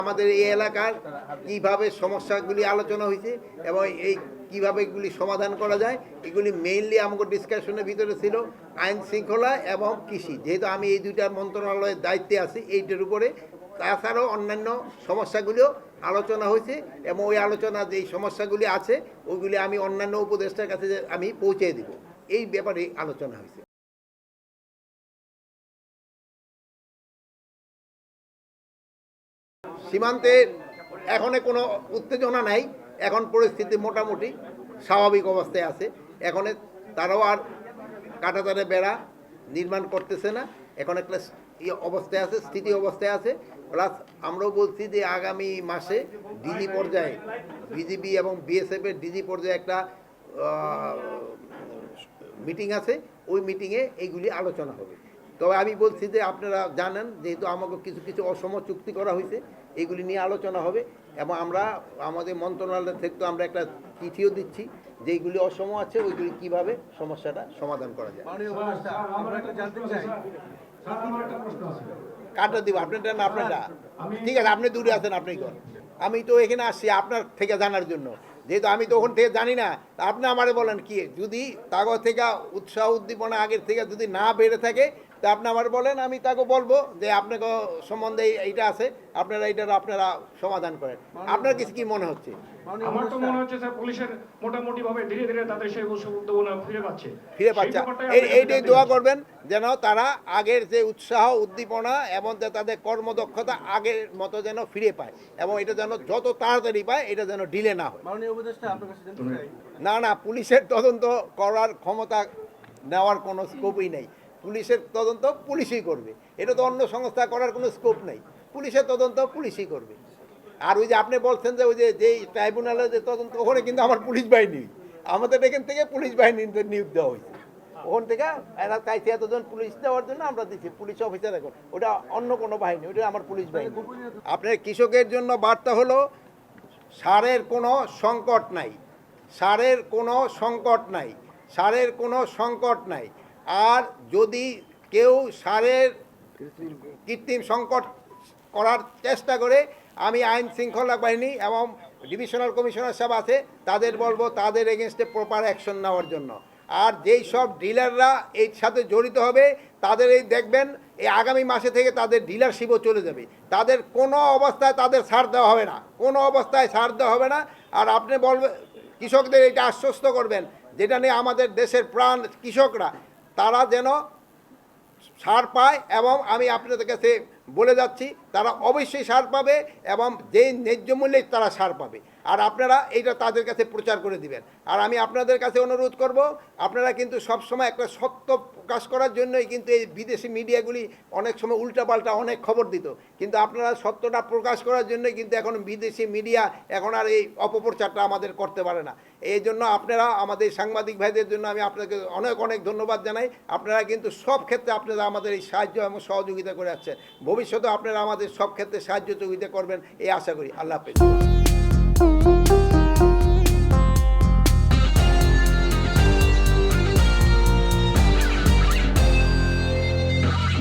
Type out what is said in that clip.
আমাদের এই এলাকার কিভাবে সমস্যাগুলি আলোচনা হয়েছে এবং এই কিভাবে এগুলি সমাধান করা যায়, এগুলি মেইনলি আমাদের ডিসকাশনের ভিতরে ছিল আইন শৃঙ্খলা এবং কৃষি। যেহেতু আমি এই দুইটা মন্ত্রণালয়ের দায়িত্বে আছি, এইটার উপরে তাছাড়াও অন্যান্য সমস্যাগুলিও আলোচনা হয়েছে এবং ওই আলোচনা যেই সমস্যাগুলি আছে ওইগুলি আমি অন্যান্য উপদেষ্টার কাছে আমি পৌঁছে দেব, এই ব্যাপারে আলোচনা হয়েছে। সীমান্তে এখন কোনো উত্তেজনা নাই, এখন পরিস্থিতি মোটামুটি স্বাভাবিক অবস্থায় আছে। এখন তারাও আর কাঁটাতারে বেড়া নির্মাণ করতেছে না, এখন একটা অবস্থায় আছে, স্থিতি অবস্থায় আছে। প্লাস আমরাও বলছি যে আগামী মাসে ডিজি পর্যায়ে বিজিবি এবং বিএসএফের ডিজি পর্যায়ে একটা মিটিং আছে, ওই মিটিংয়ে এইগুলি আলোচনা হবে। তবে আমি বলছি যে আপনারা জানেন যেহেতু আমাকে কিছু কিছু অসম চুক্তি করা হয়েছে, এইগুলি নিয়ে আলোচনা হবে এবং আমরা আমাদের মন্ত্রণালয় থেকে তো আমরা একটা চিঠিও দিচ্ছি যেইগুলি অসম আছে ওইগুলি কীভাবে সমস্যাটা সমাধান করা যায়। কাটা দিব আপনারটা না আপনারটা? ঠিক আছে, আপনি দূরে আছেন, আপনি কর। আমি তো এখানে আসছি আপনার থেকে জানার জন্য, যেহেতু আমি তো ওখান থেকে জানি না। আপনি আমারে বলেন কি, যদি তাগো থেকে উৎসাহ উদ্দীপনা আগের থেকে যদি না বেড়ে থাকে তা আপনি আমার বলেন, আমি তাকে বলবো যে আপনাকে সম্বন্ধে এইটা আছে, আপনারা এইটার আপনারা সমাধান করেন। আপনার কিছু কি মনে হচ্ছে? আমার তো মনে হচ্ছে স্যার পুলিশের মোটামুটি ভাবে ধীরে ধীরে তাদের সেই উদ্যোগনা ফিরে পাচ্ছে। এইটাই দোয়া করবেন যেন তারা আগের যে উৎসাহ উদ্দীপনা এবং তাদের কর্মদক্ষতা আগের মতো যেন ফিরে পায় এবং এটা যেন যত তাড়াতাড়ি পায়, এটা যেন ডিলে না হয়। না না, পুলিশের তদন্ত করার ক্ষমতা নেওয়ার কোনো স্কোপই নেই। পুলিশের তদন্ত পুলিশই করবে, এটা তো অন্য সংস্থা করার কোনো স্কোপ নেই। পুলিশের তদন্ত পুলিশই করবে। আর ওই যে আপনি বলছেন যে ওই যে যেই ট্রাইব্যুনালের যে তদন্ত, ওখানে কিন্তু আমার পুলিশ বাহিনী, আমাদের এখান থেকে পুলিশ বাহিনী নিয়োগ দেওয়া হয়েছে। ওখান থেকে এরা চাইছে এতজন পুলিশ দেওয়ার জন্য আমরা দিচ্ছি পুলিশ অফিসার। এখন ওটা অন্য কোনো বাহিনী, ওটা আমার পুলিশ বাহিনী। আপনার কৃষকের জন্য বার্তা হলো সারের কোনো সংকট নাই, সারের কোনো সংকট নাই, সারের কোনো সংকট নাই। আর যদি কেউ সারের কৃত্রিম সংকট করার চেষ্টা করে, আমি আইন শৃঙ্খলা বাহিনী এবং ডিভিশনাল কমিশনার সাহেব আছে, তাদের বলবো তাদের এগেনস্টে প্রপার অ্যাকশন নেওয়ার জন্য। আর যেই সব ডিলাররা এর সাথে জড়িত হবে তাদের এই দেখবেন এই আগামী মাসে থেকে তাদের ডিলারশিপও চলে যাবে। তাদের কোনো অবস্থায় তাদের ছাড় দেওয়া হবে না, কোনো অবস্থায় ছাড় দেওয়া হবে না। আর আপনি বলবেন কৃষকদের এটা আশ্বস্ত করবেন, যেটা নিয়ে আমাদের দেশের প্রাণ কৃষকরা, তারা যেন ছাড় পায় এবং আমি আপনাদের কাছে বলে যাচ্ছি তারা অবশ্যই ছাড় পাবে এবং যেই ন্যায্য মূল্যে তারা ছাড় পাবে। আর আপনারা এইটা তাদের কাছে প্রচার করে দিবেন। আর আমি আপনাদের কাছে অনুরোধ করব, আপনারা কিন্তু সবসময় একটা সত্য প্রকাশ করার জন্যই কিন্তু এই বিদেশি মিডিয়াগুলি অনেক সময় উল্টাপাল্টা অনেক খবর দিত, কিন্তু আপনারা সত্যটা প্রকাশ করার জন্যই কিন্তু এখন বিদেশি মিডিয়া এখন আর এই অপপ্রচারটা আমাদের করতে পারে না। এই জন্য আপনারা আমাদের সাংবাদিক ভাইদের জন্য আমি আপনাকে অনেক অনেক ধন্যবাদ জানাই। আপনারা কিন্তু সব ক্ষেত্রে আপনারা আমাদের এই সাহায্য এবং সহযোগিতা করে আসছেন। ভবিষ্যতে আপনারা আমাদের সব ক্ষেত্রে সাহায্য সহযোগিতা করবেন এই আশা করি। আল্লাহ হাফেজ।